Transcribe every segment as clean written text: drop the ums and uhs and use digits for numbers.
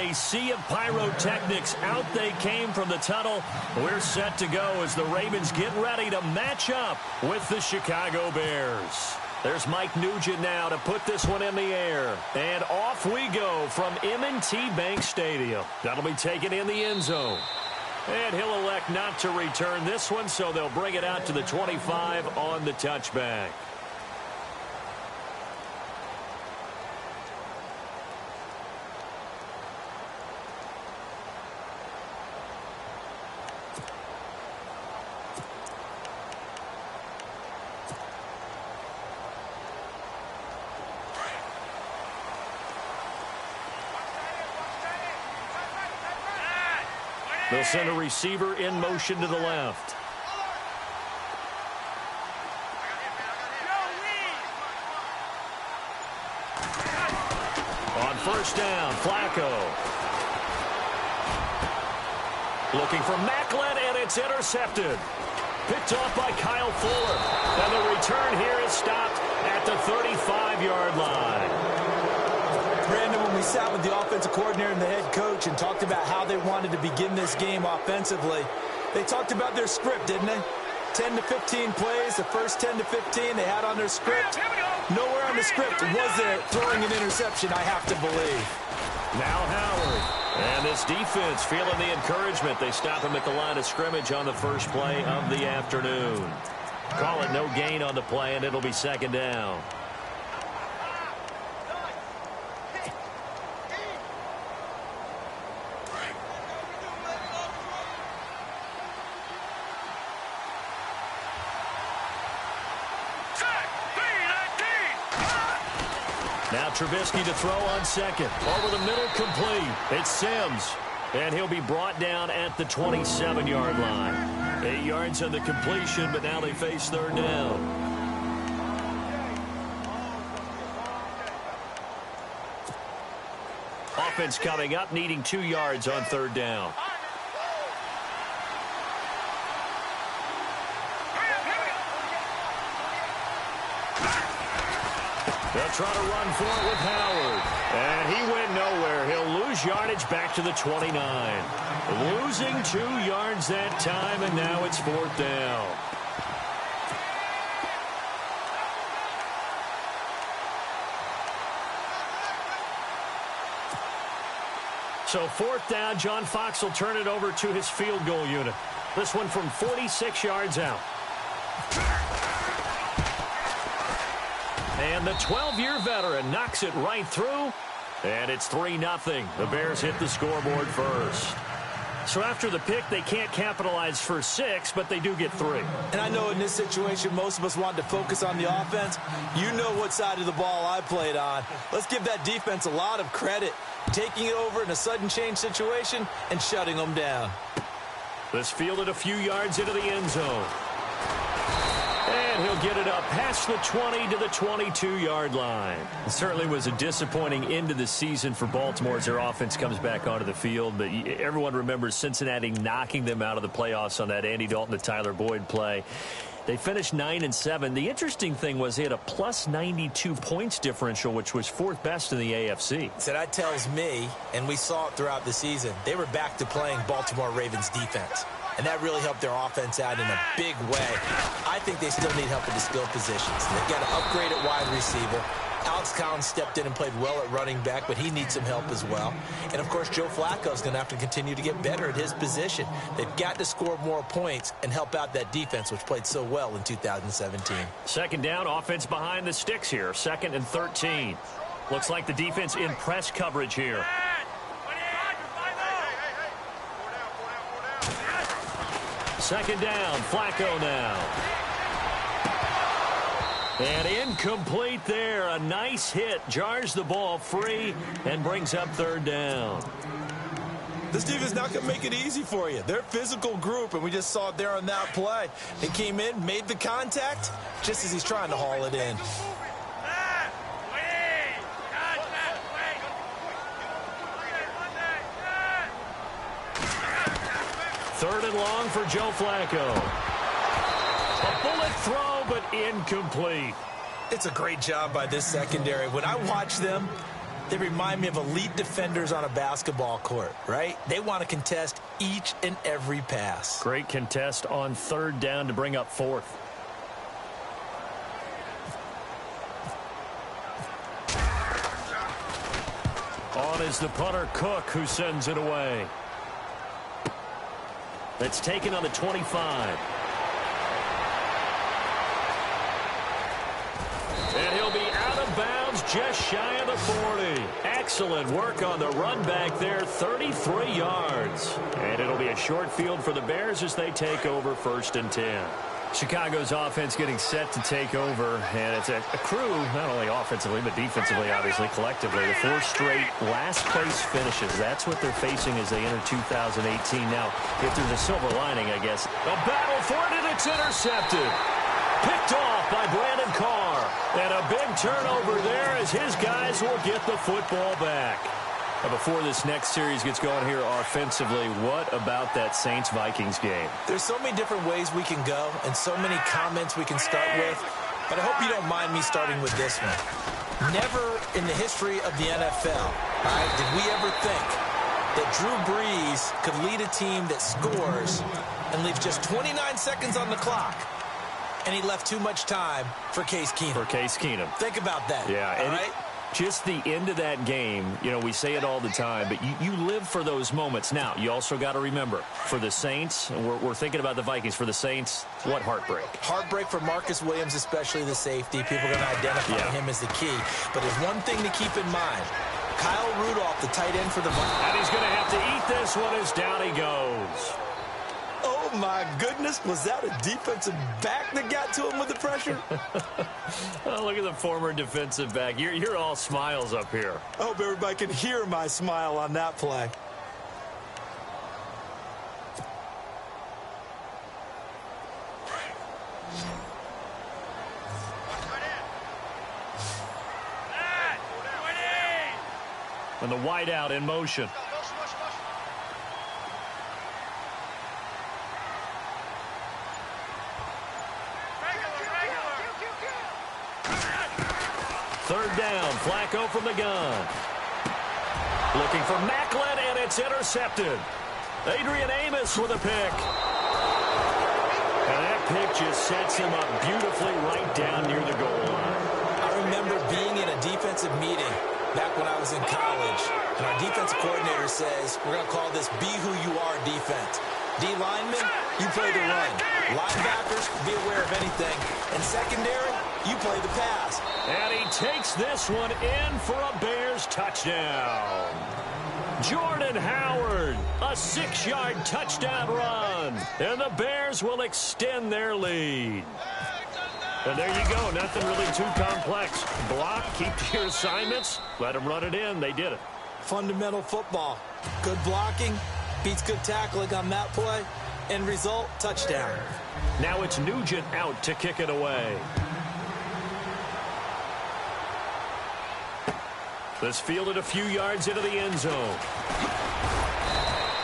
a sea of pyrotechnics. Out they came from the tunnel. We're set to go as the Ravens get ready to match up with the Chicago Bears. There's Mike Nugent now to put this one in the air. And off we go from M&T Bank Stadium. That'll be taken in the end zone. And he'll elect not to return this one, so they'll bring it out to the 25 on the touchback. They'll send a receiver in motion to the left. On first down, Flacco. Looking for Macklin, and it's intercepted. Picked off by Kyle Fuller. And the return here is stopped at the 35-yard line. Brandon, when we sat with the offensive coordinator and the head coach and talked about how they wanted to begin this game offensively, they talked about their script, didn't they? 10 to 15 plays, the first 10 to 15 they had on their script. Nowhere on the script was there throwing an interception, I have to believe. Now Howard. And this defense feeling the encouragement. They stop him at the line of scrimmage on the first play of the afternoon. Call it no gain on the play, and it'll be second down. Now Trubisky to throw on second. Over the middle, complete. It's Sims. And he'll be brought down at the 27-yard line. 8 yards on the completion, but now they face third down. Offense coming up, needing 2 yards on third down. They'll try to run for it with Howard. And he went nowhere. He'll lose yardage back to the 29. Losing 2 yards that time, and now it's fourth down. So fourth down, John Fox will turn it over to his field goal unit. This one from 46 yards out. And the 12-year veteran knocks it right through. And it's 3-0. The Bears hit the scoreboard first. So after the pick, they can't capitalize for 6, but they do get 3. And I know in this situation, most of us wanted to focus on the offense. You know what side of the ball I played on. Let's give that defense a lot of credit. Taking it over in a sudden change situation and shutting them down. This fielded a few yards into the end zone. And he'll get it up past the 20 to the 22-yard line. It certainly was a disappointing end to the season for Baltimore as their offense comes back onto the field. But everyone remembers Cincinnati knocking them out of the playoffs on that Andy Dalton to Tyler Boyd play. They finished 9-7. The interesting thing was they had a plus 92 points differential, which was 4th best in the AFC. So that tells me, and we saw it throughout the season, they were back to playing Baltimore Ravens defense. And that really helped their offense out in a big way. I think they still need help at the skill positions. They've got to upgrade at wide receiver. Alex Collins stepped in and played well at running back, but he needs some help as well. And, of course, Joe Flacco's going to have to continue to get better at his position. They've got to score more points and help out that defense, which played so well in 2017. Second down, offense behind the sticks here. 2nd and 13. Looks like the defense in press coverage here. Second down, Flacco now. And incomplete there. A nice hit. Jars the ball free and brings up third down. This defense not going to make it easy for you. They're a physical group, and we just saw it there on that play. They came in, made the contact, just as he's trying to haul it in. Third and long for Joe Flacco. A bullet throw, but incomplete. It's a great job by this secondary. When I watch them, They remind me of elite defenders on a basketball court, right? They want to contest each and every pass. Great contest on third down to bring up fourth. On is the punter, Cook, who sends it away. That's taken on the 25. And he'll be out of bounds just shy of the 40. Excellent work on the run back there, 33 yards. And it'll be a short field for the Bears as they take over 1st and 10. Chicago's offense getting set to take over, and it's a crew, not only offensively, but defensively, obviously, collectively. The 4 straight last-place finishes. That's what they're facing as they enter 2018. Now, if there's a silver lining, I guess, a battle for it, and it's intercepted. Picked off by Brandon Carr. And a big turnover there as his guys will get the football back. Now, before this next series gets going here offensively, what about that Saints-Vikings game? There's so many different ways we can go and so many comments we can start with, but I hope you don't mind me starting with this one. Never in the history of the NFL, right, did we ever think that Drew Brees could lead a team that scores and leaves just 29 seconds on the clock, and he left too much time for Case Keenum. For Case Keenum. Think about that. Yeah, all right? Just the end of that game, you know, we say it all the time, but you live for those moments. Now, you also got to remember, for the Saints, we're thinking about the Vikings, for the Saints, what heartbreak. Heartbreak for Marcus Williams, especially the safety. People are going to identify him as the key. But there's one thing to keep in mind. Kyle Rudolph, the tight end for the Vikings. And he's going to have to eat this one as down he goes. Oh, my goodness. Was that a defensive back that got to him with the pressure? Oh, look at the former defensive back. You're all smiles up here. I hope everybody can hear my smile on that play. And the wideout in motion. Third down, Flacco from the gun. Looking for Macklin, and it's intercepted. Adrian Amos with a pick. And that pick just sets him up beautifully right down near the goal line. I remember being in a defensive meeting back when I was in college, and our defensive coordinator says, we're going to call this be who you are defense. D linemen, you play the run. Linebackers, be aware of anything. And secondary, you play the pass. And he takes this one in for a Bears touchdown. Jordan Howard, a 6-yard touchdown run. And the Bears will extend their lead. And there you go, nothing really too complex. Block, keep to your assignments, let them run it in. They did it. Fundamental football. Good blocking beats good tackling on that play. End result, touchdown. Now it's Nugent out to kick it away. This fielded a few yards into the end zone.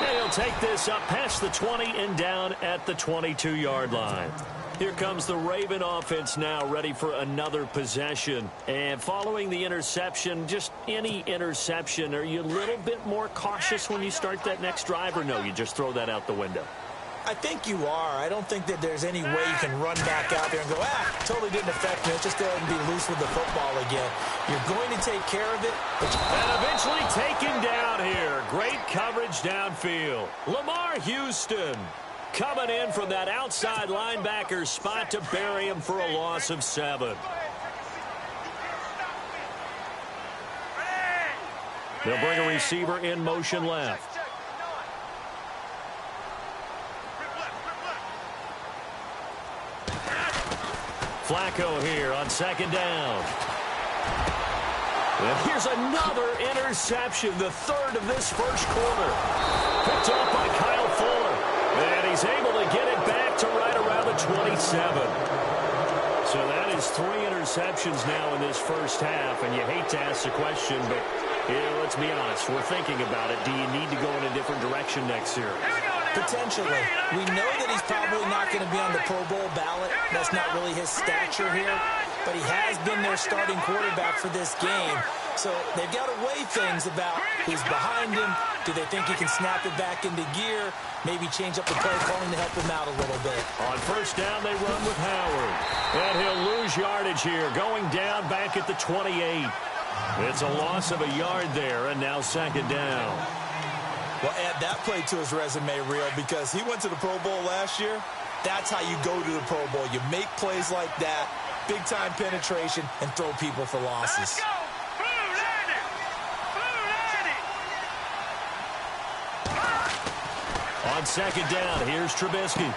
And he'll take this up past the 20 and down at the 22-yard line. Here comes the Raven offense now, ready for another possession. And following the interception, just any interception, are you a little bit more cautious when you start that next drive, or no, you just throw that out the window? I think you are. I don't think that there's any way you can run back out there and go, totally didn't affect me. Let's just go ahead and be loose with the football again. You're going to take care of it. And eventually taken down here. Great coverage downfield. Lamar Houston coming in from that outside linebacker spot to bury him for a loss of 7. They'll bring a receiver in motion left. Flacco here on second down. And here's another interception, the third of this first quarter. Picked off by Kyle Fuller. And he's able to get it back to right around the 27. So that is 3 interceptions now in this first half. And you hate to ask the question, but let's be honest. We're thinking about it. Do you need to go in a different direction next series? Potentially. We know that he's probably not going to be on the Pro Bowl ballot. That's not really his stature here. but he has been their starting quarterback for this game. So they've got to weigh things about who's behind him. Do they think he can snap it back into gear? Maybe change up the play calling to help him out a little bit. On first down, they run with Howard. And he'll lose yardage here, going down back at the 28. It's a loss of a yard there, and now second down. Well, add that play to his resume, Real, because he went to the Pro Bowl last year. That's how you go to the Pro Bowl. You make plays like that, big-time penetration, and throw people for losses. On second down, here's Trubisky.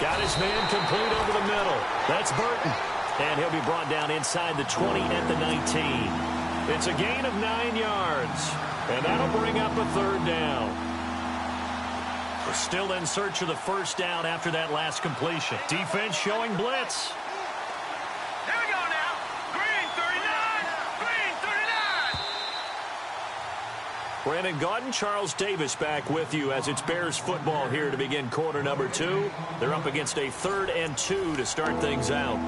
Got his man complete over the middle. That's Burton. And he'll be brought down inside the 20 at the 19. It's a gain of 9 yards. And that'll bring up a third down. We're still in search of the first down after that last completion. Defense showing blitz. Here we go now. Green 39. Green 39. Brandon Gaudin, Charles Davis back with you as it's Bears football here to begin quarter number 2. They're up against a 3rd and 2 to start things out.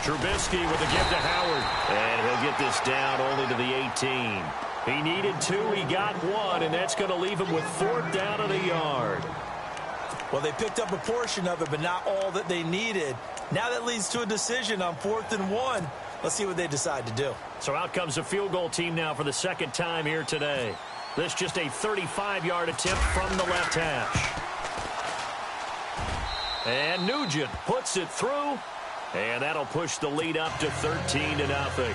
Trubisky with a give to Howard. And he'll get this down only to the 18. He needed 2, he got 1, and that's going to leave him with 4th down and a yard. Well, they picked up a portion of it, but not all that they needed. Now that leads to a decision on 4th and 1. Let's see what they decide to do. So out comes a field goal team now for the second time here today. This just a 35-yard attempt from the left hash. And Nugent puts it through. And that'll push the lead up to 13-0.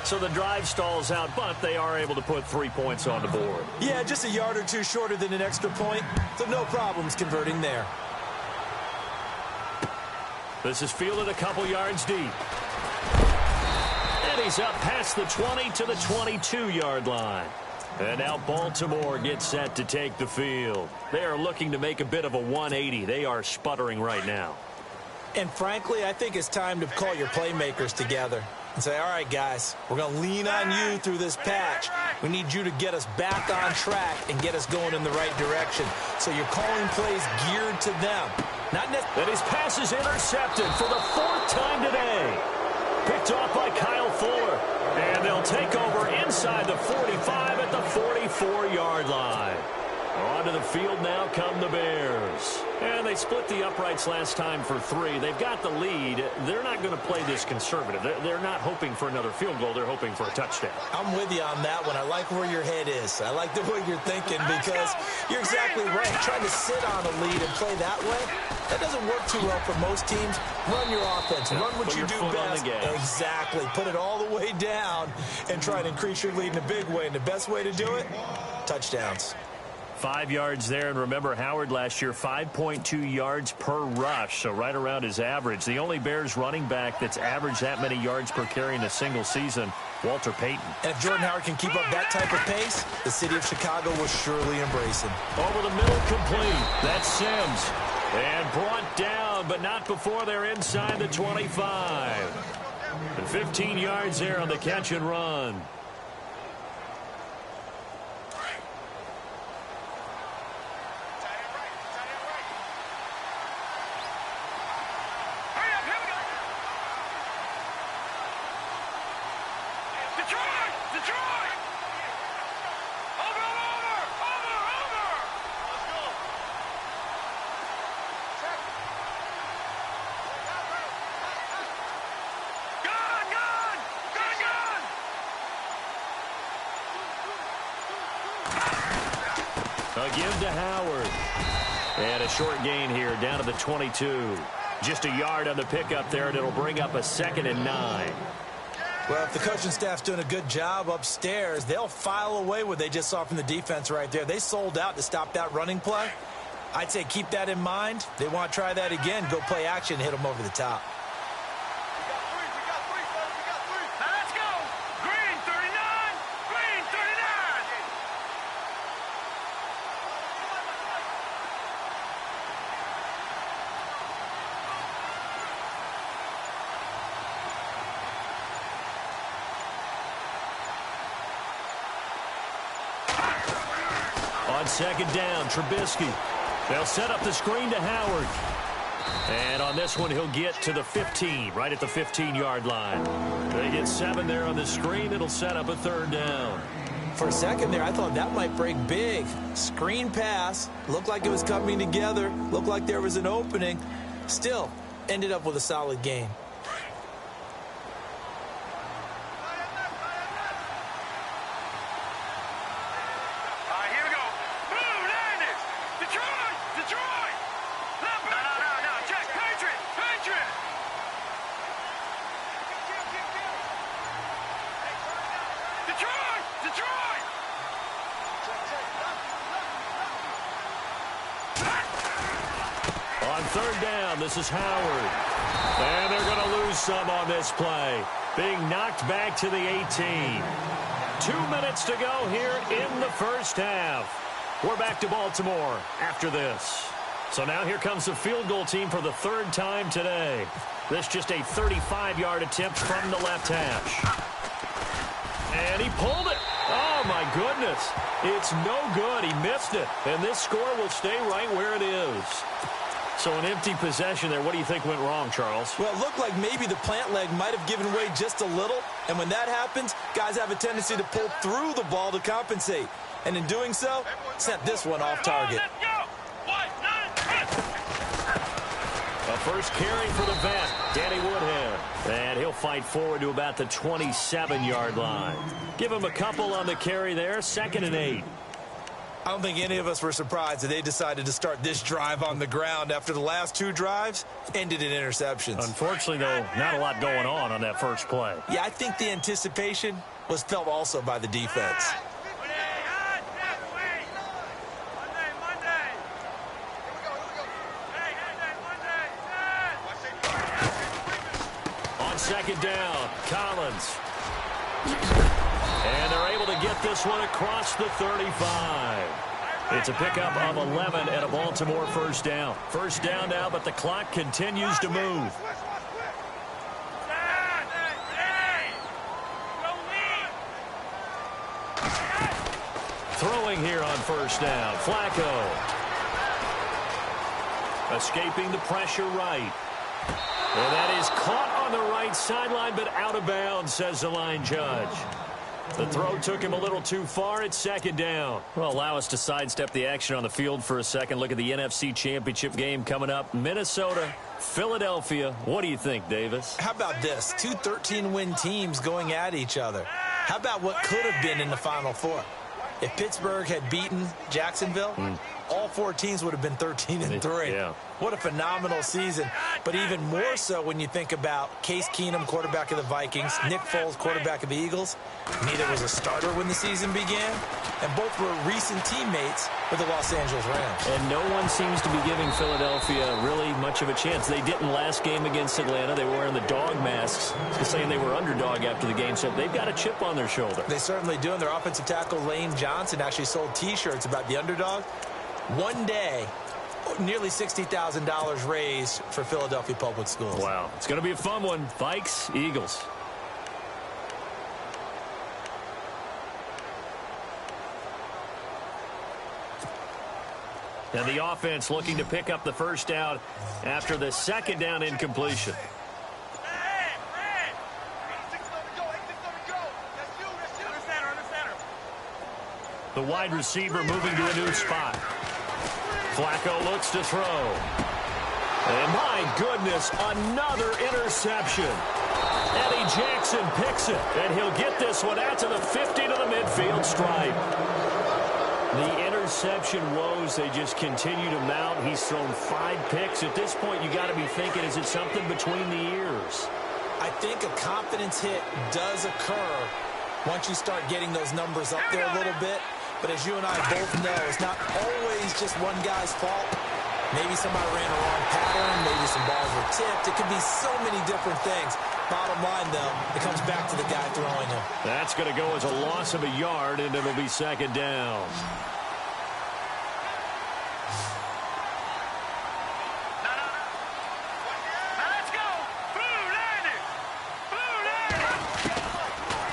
So the drive stalls out, but they are able to put 3 points on the board. Yeah, just a yard or two shorter than an extra point, so no problems converting there. This is fielded a couple yards deep. And he's up past the 20 to the 22-yard line. And now Baltimore gets set to take the field. They are looking to make a bit of a 180. They are sputtering right now. And frankly, I think it's time to call your playmakers together and say, all right, guys, we're going to lean on you through this patch. We need you to get us back on track and get us going in the right direction. So you're calling plays geared to them. And his pass is intercepted for the 4th time today. Picked off by Kyle Fuller. And they'll take over inside the 45 at the 44-yard line. Onto the field now come the Bears. And they split the uprights last time for 3. They've got the lead. They're not going to play this conservative. They're not hoping for another field goal. They're hoping for a touchdown. I'm with you on that one. I like where your head is. I like the way you're thinking because you're exactly right. Trying to sit on a lead and play that way, that doesn't work too well for most teams. Run your offense. Run what you do best. Exactly. Put it all the way down and try to increase your lead in a big way. And the best way to do it, touchdowns. 5 yards there, and remember Howard last year 5.2 yards per rush, so right around his average. The only Bears running back that's averaged that many yards per carry in a single season, Walter Payton. And if Jordan Howard can keep up that type of pace, the city of Chicago will surely embrace him. Over the middle, complete. That's Sims. And brought down, but not before they're inside the 25. And 15 yards there on the catch and run. A give to Howard. And a short gain here down to the 22. Just a yard on the pickup there, and it'll bring up a 2nd and 9. Well, if the coaching staff's doing a good job upstairs, they'll file away what they just saw from the defense right there. They sold out to stop that running play. I'd say keep that in mind. They want to try that again. Go play action, hit them over the top. On second down, Trubisky. They'll set up the screen to Howard. And on this one, he'll get to the 15, right at the 15-yard line. They get 7 there on the screen. It'll set up a third down. For a second there, I thought that might break big. Screen pass. Looked like it was coming together. Looked like there was an opening. Still, ended up with a solid game. On third down, this is Howard. And they're going to lose some on this play. Being knocked back to the 18. 2 minutes to go here in the first half. We're back to Baltimore after this. So now here comes the field goal team for the third time today. This just a 35-yard attempt from the left hash. And he pulled it. Oh, my goodness. It's no good. He missed it. And this score will stay right where it is. So an empty possession there. What do you think went wrong, Charles? Well, it looked like maybe the plant leg might have given way just a little. And when that happens, guys have a tendency to pull through the ball to compensate. And in doing so, sent this one off target. A first carry for the vet, Danny Woodhead. And he'll fight forward to about the 27-yard line. Give him a couple on the carry there, 2nd and 8. I don't think any of us were surprised that they decided to start this drive on the ground after the last 2 drives ended in interceptions. Unfortunately, though, not a lot going on that first play. Yeah, I think the anticipation was felt also by the defense. On second down, Collins. And they're able to get this one across the 35. It's a pickup of 11 and a Baltimore first down. First down now, but the clock continues to move. Throwing here on first down, Flacco. Escaping the pressure right. And that is caught on the right sideline, but out of bounds, says the line judge. The throw took him a little too far. It's second down. Well, allow us to sidestep the action on the field for a second. Look at the NFC Championship game coming up. Minnesota, Philadelphia. What do you think, Davis? How about this? 2 13-win teams going at each other. How about what could have been in the Final Four? If Pittsburgh had beaten Jacksonville, all 4 teams would have been 13-3. Yeah. What a phenomenal season. But even more so when you think about Case Keenum, quarterback of the Vikings, Nick Foles, quarterback of the Eagles. Neither was a starter when the season began, and both were recent teammates with the Los Angeles Rams. And no one seems to be giving Philadelphia really much of a chance. They didn't last game against Atlanta. They were wearing the dog masks, saying they were underdog after the game. So they've got a chip on their shoulder. They certainly do. And their offensive tackle, Lane Johnson, actually sold T-shirts about the underdog. One day, nearly $60,000 raised for Philadelphia Public Schools. Wow. It's going to be a fun one. Vikes, Eagles. And the offense looking to pick up the first down after the second down incompletion. The wide receiver moving to a new spot. Flacco looks to throw. And my goodness, another interception. Eddie Jackson picks it, and he'll get this one out to the 50 to the midfield stripe. The interception woes, they just continue to mount. He's thrown 5 picks. At this point, you got to be thinking, is it something between the ears? I think a confidence hit does occur once you start getting those numbers up there a little bit. But as you and I both know, it's not always just one guy's fault. Maybe somebody ran a wrong pattern. Maybe some balls were tipped. It could be so many different things. Bottom line, though, it comes back to the guy throwing them. That's going to go as a loss of a yard, and it'll be second down.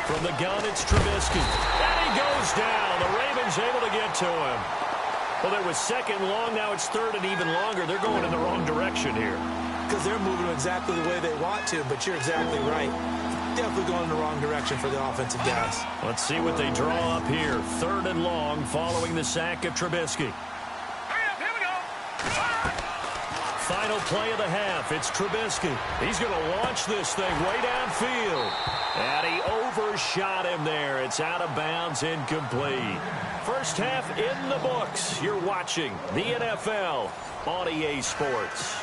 From the gun, it's Trubisky. And he goes down. The Ravens able to get to him. Well, there was second long. Now it's third and even longer. They're going in the wrong direction here. Because they're moving exactly the way they want to, but you're exactly right. Definitely going in the wrong direction for the offensive guys. Let's see what they draw up here. Third and long following the sack of Trubisky. Here we go. Final play of the half. It's Trubisky. He's going to launch this thing way downfield. And he overshot him there. It's out of bounds, incomplete. First half in the books. You're watching the NFL on EA Sports.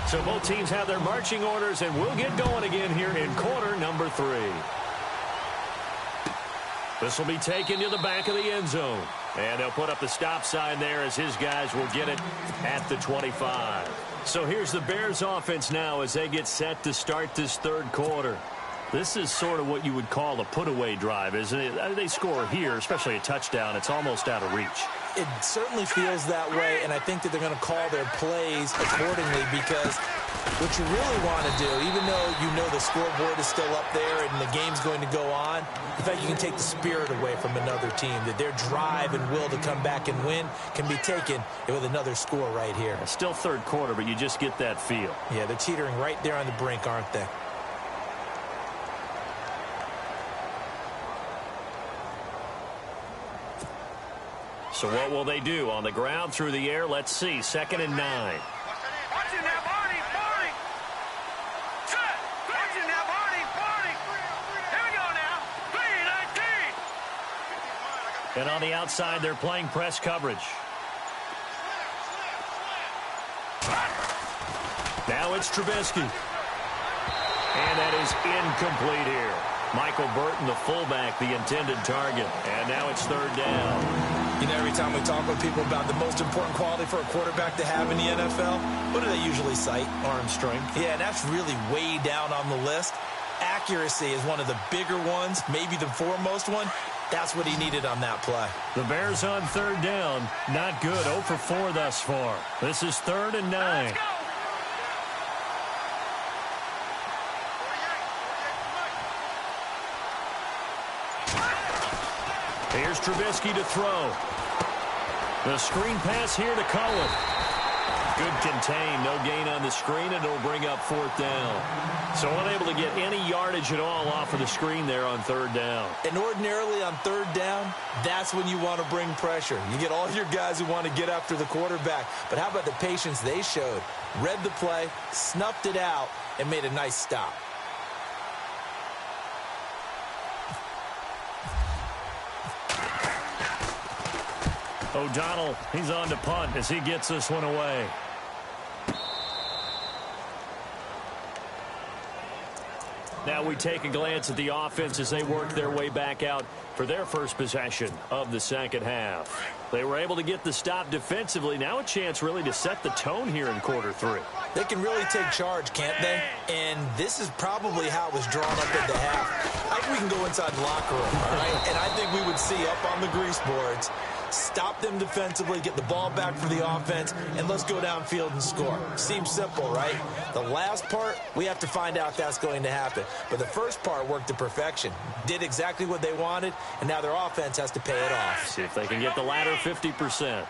So both teams have their marching orders, and we'll get going again here in quarter number 3. This will be taken to the back of the end zone. And they'll put up the stop sign there as his guys will get it at the 25. So here's the Bears offense now as they get set to start this third quarter. This is sort of what you would call a put-away drive, isn't it? They score here, especially a touchdown. It's almost out of reach. It certainly feels that way, and I think that they're going to call their plays accordingly because what you really want to do, even though you know the scoreboard is still up there and the game's going to go on, in fact, you can take the spirit away from another team, that their drive and will to come back and win can be taken with another score right here. Still third quarter, but you just get that feel. Yeah, they're teetering right there on the brink, aren't they? So what will they do? On the ground, through the air, let's see. 2nd and 9. Watch it now, Barney. Set. Watch it now, Barney. Here we go now. 3-19. And on the outside, they're playing press coverage. Now it's Trubisky. And that is incomplete here. Michael Burton, the fullback, the intended target. And now it's 3rd down. You know, every time we talk with people about the most important quality for a quarterback to have in the NFL, what do they usually cite? Arm strength. Yeah, and that's really way down on the list. Accuracy is one of the bigger ones, maybe the foremost one. That's what he needed on that play. The Bears on 3rd down. Not good. 0 for 4 thus far. This is 3rd and 9. Here's Trubisky to throw. The screen pass here to Cullen. Good contain. No gain on the screen, and it'll bring up 4th down. So unable to get any yardage at all off of the screen there on 3rd down. And ordinarily on 3rd down, that's when you want to bring pressure. You get all your guys who want to get after the quarterback. But how about the patience they showed? Read the play, snuffed it out, and made a nice stop. O'Donnell, he's on to punt as he gets this one away. Now we take a glance at the offense as they work their way back out for their first possession of the second half. They were able to get the stop defensively. Now a chance really to set the tone here in quarter 3. They can really take charge, can't they? And this is probably how it was drawn up at the half. I think we can go inside the locker room, all right? And I think we would see up on the grease boards, stop them defensively, get the ball back for the offense, and let's go downfield and score. Seems simple, right? The last part, we have to find out if that's going to happen. But the first part worked to perfection. Did exactly what they wanted, and now their offense has to pay it off. See if they can get the latter 50%.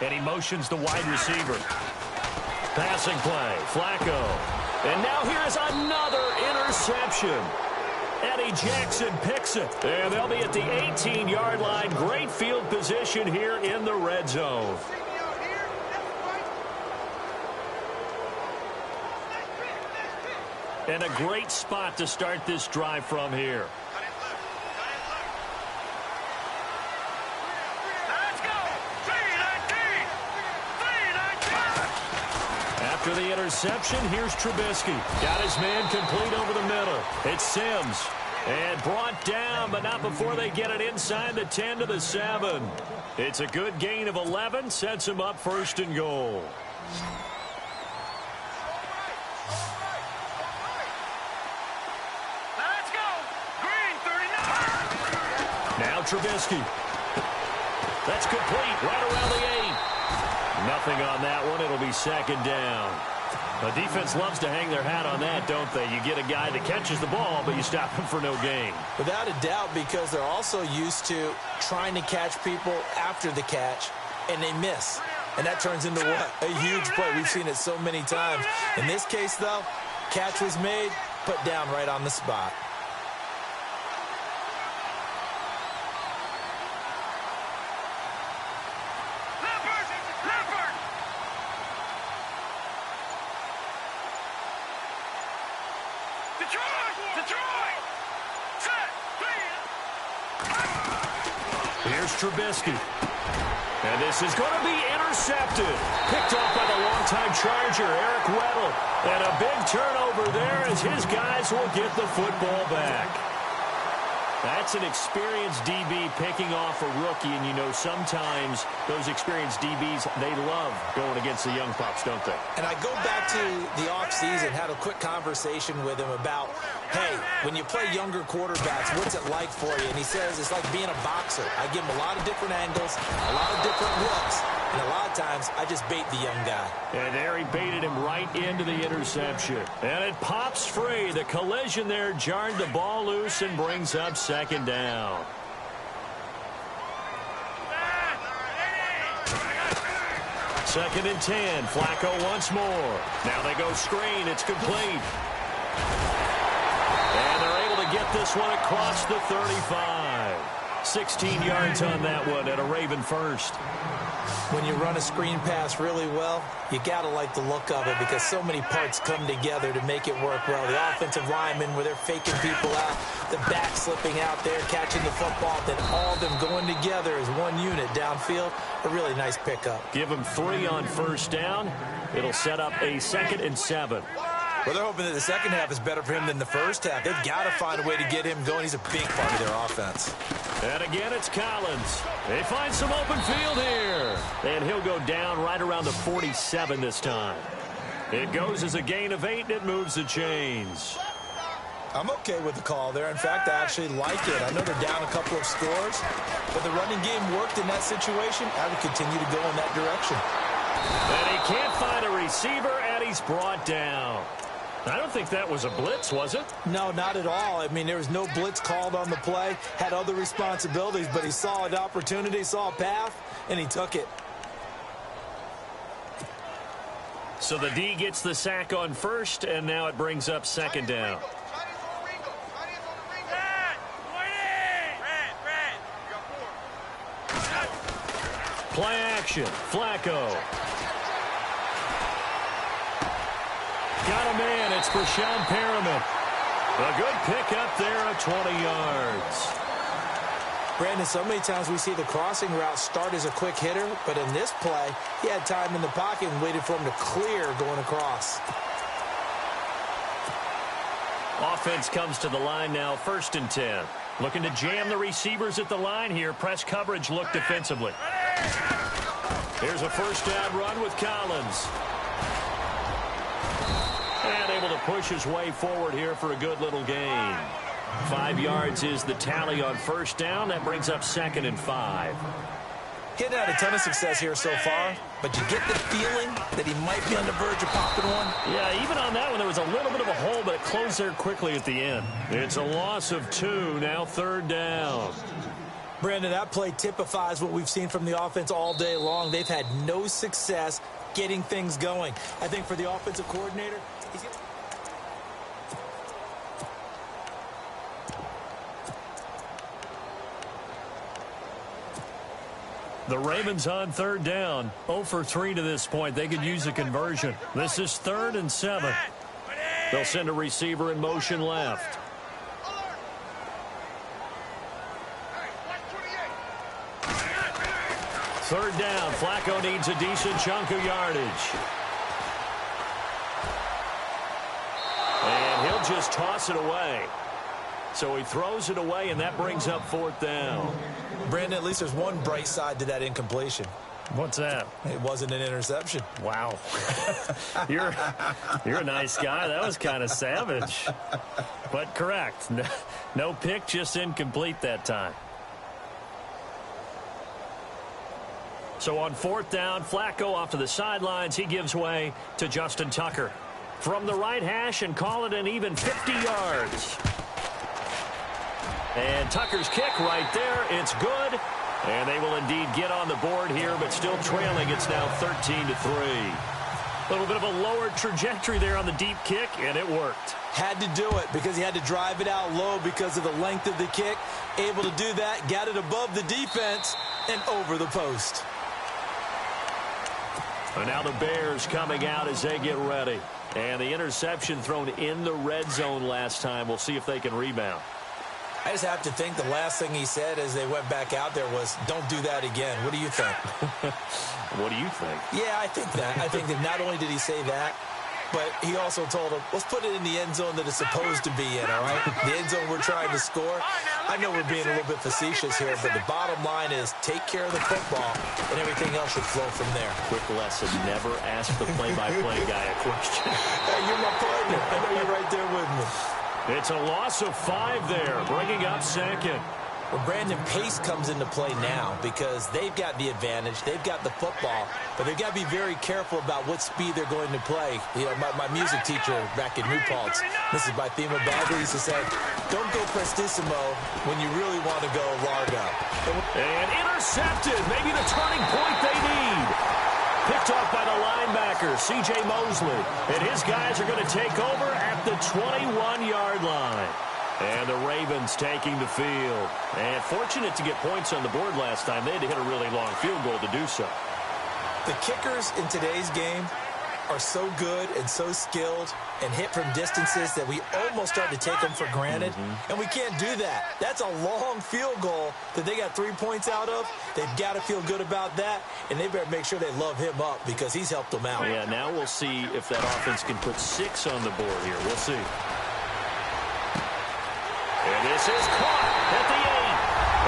And he motions the wide receiver. Passing play, Flacco. And now here's another interception. Eddie Jackson picks it. And they'll be at the 18-yard line. Great field position here in the red zone. And a great spot to start this drive from here. Let's go. 3-19. After the interception, here's Trubisky. Got his man complete over the middle. It's Sims. And brought down, but not before they get it inside the 10 to the 7. It's a good gain of 11. Sets him up 1st and goal. Let's go. Green 39. Now Trubisky. That's complete right around the 8. Nothing on that one. It'll be 2nd down. The defense loves to hang their hat on that, don't they? You get a guy that catches the ball, but you stop him for no gain. Without a doubt, because they're also used to trying to catch people after the catch, and they miss. And that turns into what? A huge play. We've seen it so many times. In this case, though, catch was made, put down right on the spot. Here's Trubisky. And this is going to be intercepted. Picked off by the longtime Charger, Eric Weddle. And a big turnover there as his guys will get the football back. That's an experienced DB picking off a rookie, and you know sometimes those experienced DBs, they love going against the young pups, don't they? And I go back to the offseason, had a quick conversation with him about, hey, when you play younger quarterbacks, what's it like for you? And he says it's like being a boxer. I give him a lot of different angles, a lot of different looks, and a lot of times I just bait the young guy. And there he baited him right into the interception. And it pops free. The collision there jarred the ball loose and brings up second down. Second and 10. Flacco once more. Now they go screen. It's complete. And they're able to get this one across the 35. 16 yards on that one at a Raven first. When you run a screen pass really well, you got to like the look of it because so many parts come together to make it work well. The offensive linemen, where they're faking people out, the back slipping out there, catching the football, then all of them going together as one unit downfield. A really nice pickup. Give him 3 on first down. It'll set up a 2nd and 7. Well, they're hoping that the second half is better for him than the first half. They've got to find a way to get him going. He's a big part of their offense. And again, it's Collins. They find some open field here. And he'll go down right around the 47 this time. It goes as a gain of 8, and it moves the chains. I'm okay with the call there. In fact, I actually like it. I know they're down a couple of scores, but the running game worked in that situation. I would continue to go in that direction. And he can't find a receiver, and he's brought down. I don't think that was a blitz, was it? No, not at all. I mean, there was no blitz called on the play. Had other responsibilities, but he saw an opportunity, saw a path, and he took it. So the D gets the sack on first, and now it brings up second down. Play action. Flacco. Got a man. It's for Sean Perriman. A good pickup there at 20 yards. Brandon, so many times we see the crossing route start as a quick hitter, but in this play, he had time in the pocket and waited for him to clear going across. Offense comes to the line now, 1st and 10. Looking to jam the receivers at the line here. Press coverage look defensively. Here's a first down run with Collins. And able to push his way forward here for a good little gain. 5 yards is the tally on first down. That brings up 2nd and 5. He hadn't had a ton of success here so far, but you get the feeling that he might be on the verge of popping one. Yeah, even on that one, there was a little bit of a hole, but it closed there quickly at the end. It's a loss of 2, now 3rd down. Brandon, that play typifies what we've seen from the offense all day long. They've had no success getting things going. I think for the offensive coordinator, he's going to... The Ravens on 3rd down. 0 for 3 to this point. They could use a conversion. This is 3rd and 7. They'll send a receiver in motion left. Third down. Flacco needs a decent chunk of yardage. And he'll just toss it away. So he throws it away, and that brings up 4th down. Brandon, at least there's one bright side to that incompletion. What's that? It wasn't an interception. Wow. You're a nice guy. That was kind of savage. But correct. No pick, just incomplete that time. So on fourth down, Flacco off to the sidelines. He gives way to Justin Tucker. From the right hash and call it an even 50 yards. And Tucker's kick right there. It's good. And they will indeed get on the board here, but still trailing. It's now 13-3. A little bit of a lower trajectory there on the deep kick, and it worked. Had to do it because he had to drive it out low because of the length of the kick. Able to do that, got it above the defense, and over the post. And now the Bears coming out as they get ready. And the interception thrown in the red zone last time. We'll see if they can rebound. I just have to think the last thing he said as they went back out there was, don't do that again. What do you think? What do you think? Yeah, I think that. I think that not only did he say that, but he also told him, let's put it in the end zone that it's supposed to be in, all right? The end zone we're trying to score. I know we're being a little bit facetious here, but the bottom line is take care of the football, and everything else should flow from there. Quick lesson, never ask the play-by-play guy a question. Hey, you're my partner. I know you're right there with me. It's a loss of 5 there, bringing up second. Well, Brandon, pace comes into play now because they've got the advantage. They've got the football, but they've got to be very careful about what speed they're going to play. You know, my music teacher back in New Paltz, Mrs. Bythema Bagley, used to say, don't go prestissimo when you really want to go largo. And intercepted, maybe the turning point they need. Picked off by the linebacker, C.J. Mosley. And his guys are going to take over at the 21-yard line. And the Ravens taking the field. And fortunate to get points on the board last time. They had to hit a really long field goal to do so. The kickers in today's game are so good and so skilled and hit from distances that we almost start to take them for granted. And we can't do that. That's a long field goal that they got 3 points out of. They've got to feel good about that, and they better make sure they love him up because he's helped them out. Yeah, now we'll see if that offense can put 6 on the board here. We'll see. And this is caught at the 8.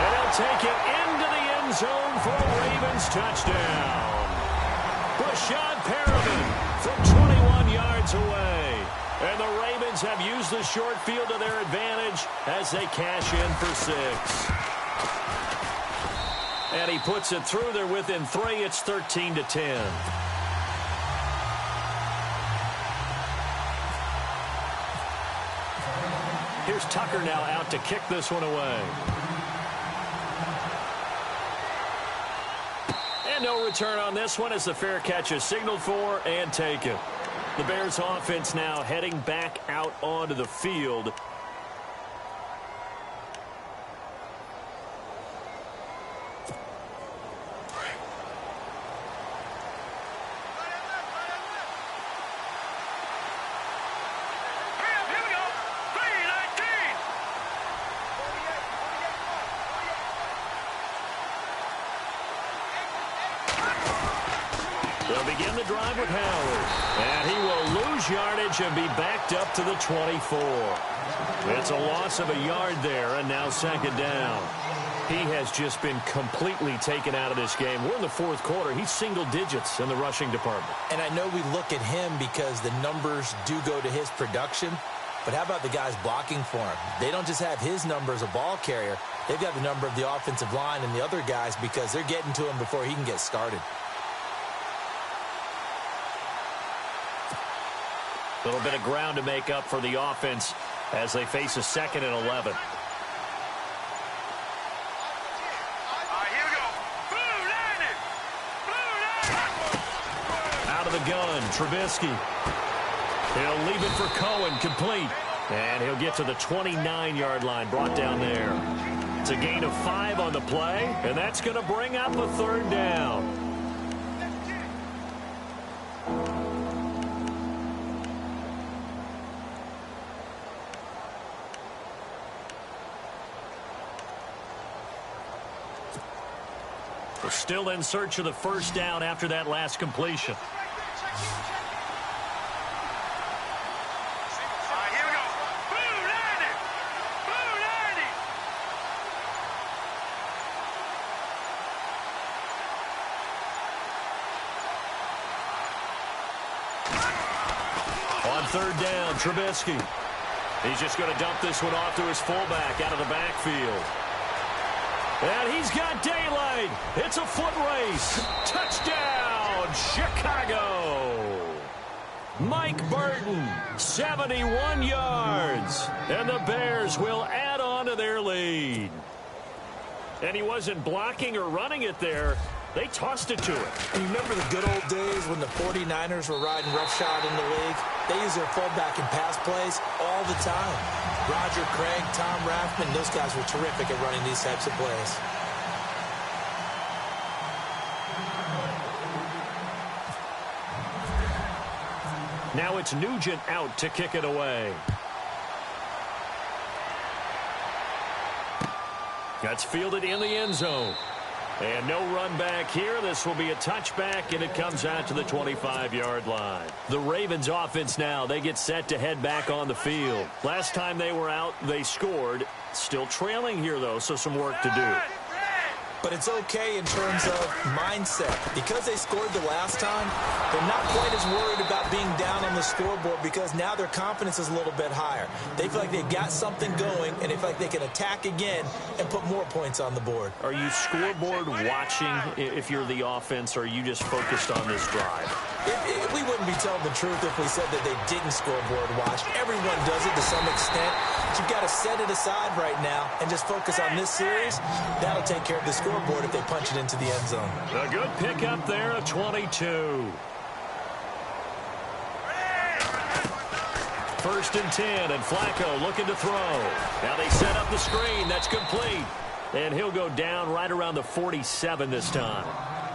And they'll take it into the end zone for a Ravens touchdown. Brashad Perriman from 21 yards away. And the Ravens have used the short field to their advantage as they cash in for 6. And he puts it through. They're within 3. It's 13-10. Here's Tucker now out to kick this one away. And no return on this one as the fair catch is signaled for and taken. The Bears offense now heading back out onto the field. They'll begin the drive with Howard. And he will lose yardage and be backed up to the 24. It's a loss of a yard there, and now second down. He has just been completely taken out of this game. We're in the fourth quarter. He's single digits in the rushing department. And I know we look at him because the numbers do go to his production. But how about the guys blocking for him? They don't just have his number as a ball carrier. They've got the number of the offensive line and the other guys because they're getting to him before he can get started. A little bit of ground to make up for the offense as they face a 2nd and 11. Out of the gun, Trubisky. He'll leave it for Cohen, complete. And he'll get to the 29-yard line, brought down there. It's a gain of 5 on the play, and that's going to bring up a 3rd down. We're still in search of the 1st down after that last completion. On 3rd down, Trubisky. He's just going to dump this one off to his fullback out of the backfield. And he's got daylight. It's a foot race. Touchdown, Chicago. Mike Burton, 71 yards. And the Bears will add on to their lead. And he wasn't blocking or running it there. They tossed it to him. You remember the good old days when the 49ers were riding roughshod in the league? They used their fullback in pass plays all the time. Roger Craig, Tom Rathman, those guys were terrific at running these types of plays. Now it's Nugent out to kick it away. That's fielded in the end zone. And no run back here. This will be a touchback, and it comes out to the 25-yard line. The Ravens offense now, they get set to head back on the field. Last time they were out, they scored. Still trailing here, though, so some work to do. But it's okay in terms of mindset. Because they scored the last time, they're not quite as worried about being down on the scoreboard because now their confidence is a little bit higher. They feel like they've got something going, and they feel like they can attack again and put more points on the board. Are you scoreboard watching if you're the offense, or are you just focused on this drive? We wouldn't be telling the truth if we said that they didn't scoreboard watch. Everyone does it to some extent. But you've got to set it aside right now and just focus on this series. That'll take care of the scoreboard if they punch it into the end zone. A good pick up there, a 22. First and 10, and Flacco looking to throw. Now they set up the screen. That's complete. And he'll go down right around the 47 this time.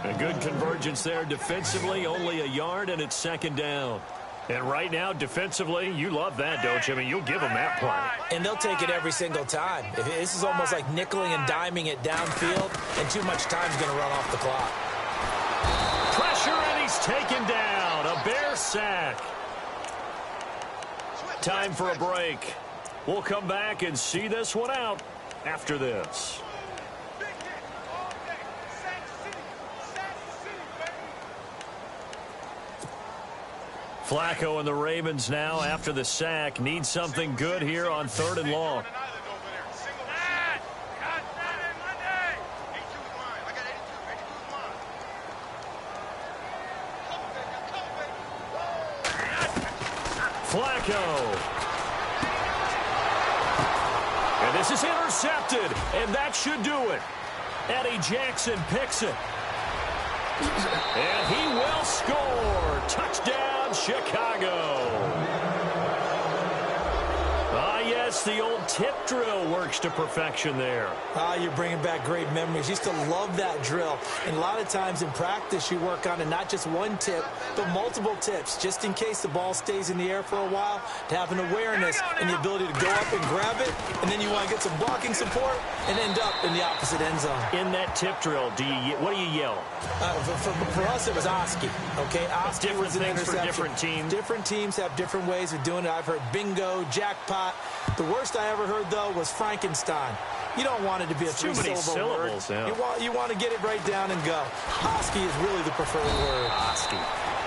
A good convergence there defensively, only a yard, and it's second down. And right now, defensively, you love that, don't you? I mean, you'll give them that play. And they'll take it every single time. This is almost like nickeling and diming it downfield, and too much time's going to run off the clock. Pressure, and he's taken down. A Bear sack. Time for a break. We'll come back and see this one out after this. Flacco and the Ravens now, after the sack, need something good here on 3rd and long. Flacco. And this is intercepted, and that should do it. Eddie Jackson picks it. And he will score. Touchdown, Chicago. Ah, yes, the old tip drill works to perfection there. You're bringing back great memories. Used to love that drill. And a lot of times in practice, you work on it, not just one tip, but multiple tips, just in case the ball stays in the air for a while, to have an awareness and the ability to go up and grab it, and then you want to get some blocking support and end up in the opposite end zone. In that tip drill, what do you yell? For us, it was Oski. Okay, Oski was an interception. For different teams. Different teams have different ways of doing it. I've heard bingo, jackpot. The worst I ever heard, though, was Frankenstein. You don't want it to be a three-syllable word. Yeah. You want to get it right down and go. Oski is really the preferred word. Oski.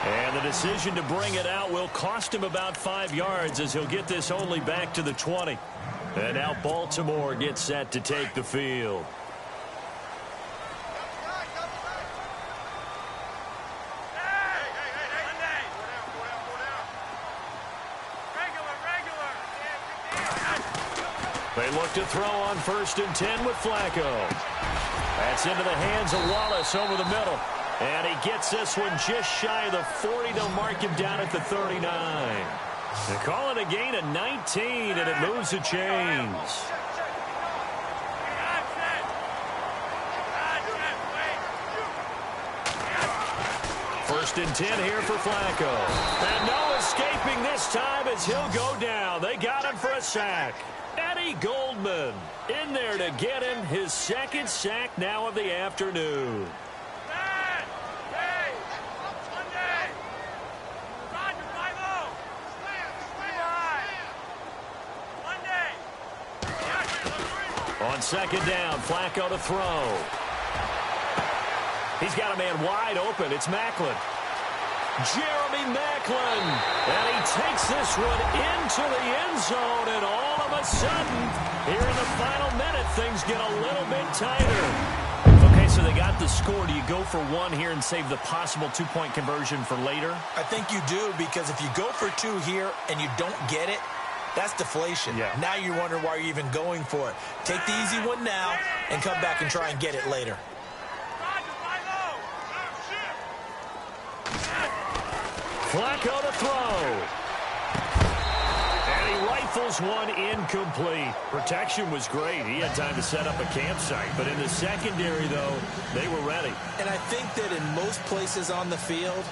And the decision to bring it out will cost him about 5 yards as he'll get this only back to the 20. And now Baltimore gets set to take the field. They look to throw on 1st and 10 with Flacco. That's into the hands of Wallace over the middle. And he gets this one just shy of the 40. They'll mark him down at the 39. They call it a gain of 19, and it moves the chains. First and 10 here for Flacco. And no escaping this time as he'll go down. They got him for a sack. Eddie Goldman in there to get him his second sack now of the afternoon. On 2nd down, Flacco to throw. He's got a man wide open. It's Macklin. Jeremy Maclin. And he takes this one into the end zone, and all of a sudden, here in the final minute, things get a little bit tighter. Okay, so they got the score. Do you go for one here and save the possible two-point conversion for later? I think you do, because if you go for two here and you don't get it, that's deflation. Yeah. Now you're wondering why you're even going for it. Take the easy one now and come back and try and get it later. Flacco to throw. And he rifles one incomplete. Protection was great. He had time to set up a campsite. But in the secondary, though, they were ready. And I think that in most places on the field,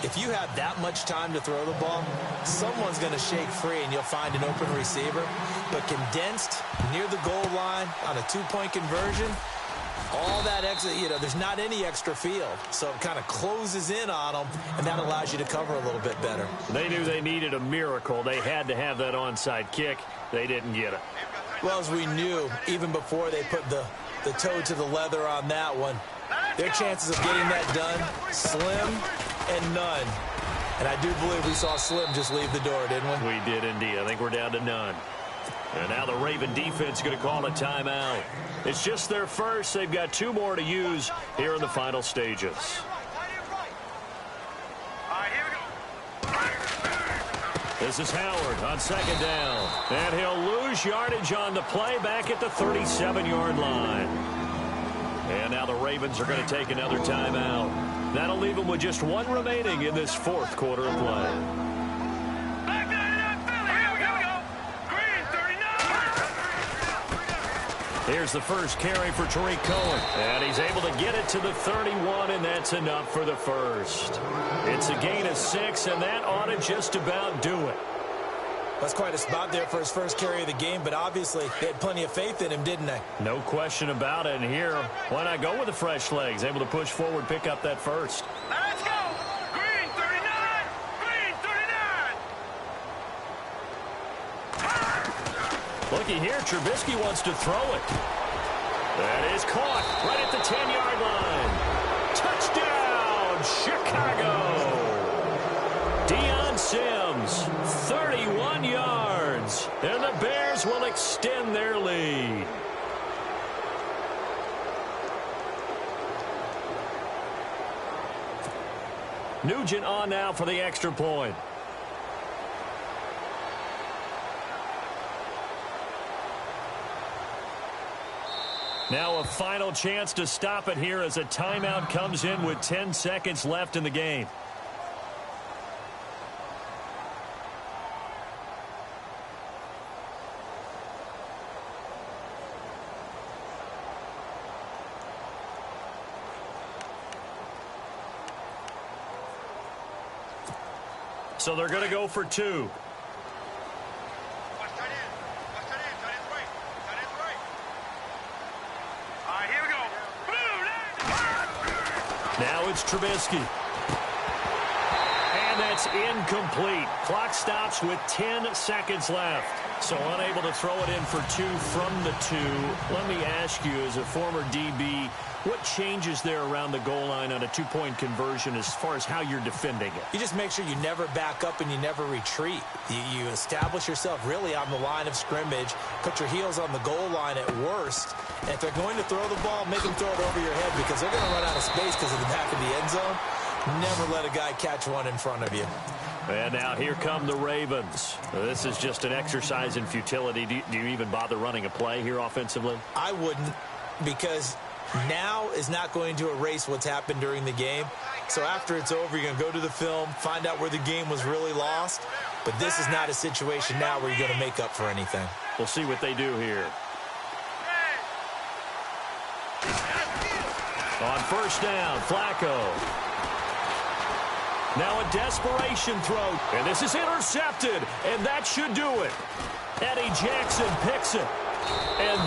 if you have that much time to throw the ball, someone's going to shake free and you'll find an open receiver. But condensed near the goal line on a two-point conversion, all that extra, there's not any extra field. So it kind of closes in on them, and that allows you to cover a little bit better. They knew they needed a miracle. They had to have that onside kick. They didn't get it. Well, as we knew, even before they put the toe to the leather on that one, their chances of getting that done, slim and none. And I do believe we saw Slim just leave the door, didn't we? We did indeed. I think we're down to none. And now the Raven defense is going to call a timeout. It's just their first. They've got two more to use here in the final stages. This is Howard on second down. And he'll lose yardage on the play back at the 37-yard line. And now the Ravens are going to take another timeout. That'll leave them with just one remaining in this fourth quarter of play. Here's the first carry for Tariq Cohen. And he's able to get it to the 31, and that's enough for the first. It's a gain of 6, and that ought to just about do it. That's quite a spot there for his first carry of the game, but obviously they had plenty of faith in him, didn't they? No question about it. And here, why not go with the fresh legs? Able to push forward, pick up that first. Let's go! Green 39! Green 39! Looky here, Trubisky wants to throw it. That is caught right at the 10-yard line. Touchdown, Chicago! Deion Sims, 31 yards, and the Bears will extend their lead. Nugent on now for the extra point. Now a final chance to stop it here as a timeout comes in with 10 seconds left in the game. So they're going to go for two. Now it's Trubisky. And that's incomplete. Clock stops with 10 seconds left. So unable to throw it in for two from the two. Let me ask you, as a former DB, what changes there around the goal line on a two-point conversion as far as how you're defending it? You just make sure you never back up and you never retreat. You establish yourself really on the line of scrimmage, put your heels on the goal line at worst, and if they're going to throw the ball, make them throw it over your head because they're going to run out of space because of the back of the end zone. Never let a guy catch one in front of you. And now here come the Ravens. This is just an exercise in futility. Do you even bother running a play here offensively? I wouldn't, because now is not going to erase what's happened during the game. So after it's over, you're going to go to the film, find out where the game was really lost. But this is not a situation now where you're going to make up for anything. We'll see what they do here. On first down, Flacco. Now a desperation throw, and this is intercepted, and that should do it. Eddie Jackson picks it, and